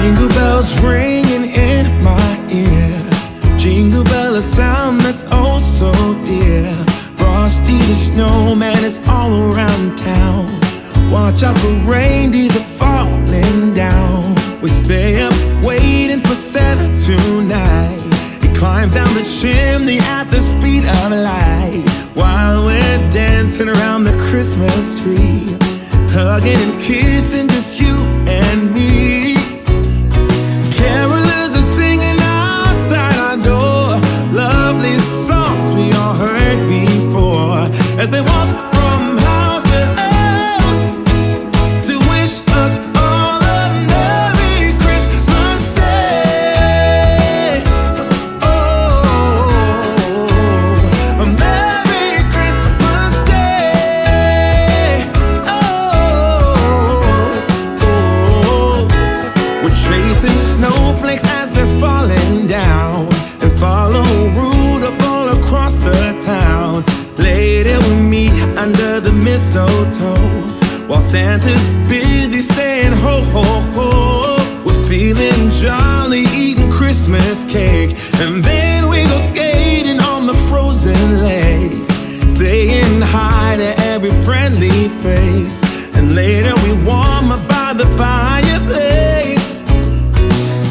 Jingle bells ringing in my ear. Jingle bell, a sound that's oh so dear. Frosty the snowman is all around town. Watch out for reindeers are falling down. We stay up waiting for Santa tonight. He climbs down the chimney at the speed of light, while we're dancing around the Christmas tree, hugging and kissing, just you and me. Carolers are singing outside our door, lovely songs we all heard before, as they walk from house to house to wish us all a Merry Christmas Day. Oh, a Merry Christmas Day. We're chasing snowflakes as they're falling down, and follow Rudolph all across the town. Later we meet under the mistletoe, while Santa's busy saying ho ho ho. We're feeling jolly, eating Christmas cake, and then we go skating on the frozen lake, saying hi to every friendly face, and later we warm up by the fireplace.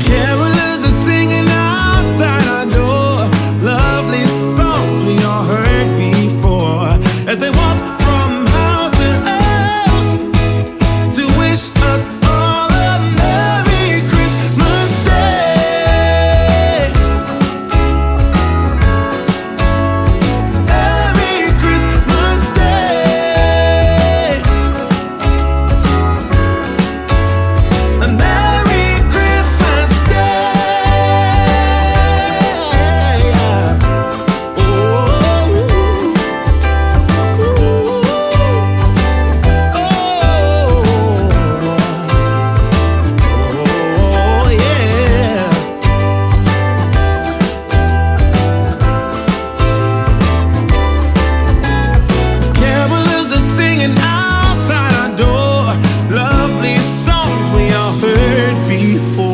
Carolers are singing outside our door, lovely songs we all heard before, as they walk from house to house to wish us all a Merry Christmas Day. Merry Christmas Day. A Merry Christmas Day. Oh, oh, yeah. Carolers are singing outside our door, lovely songs we all heard before.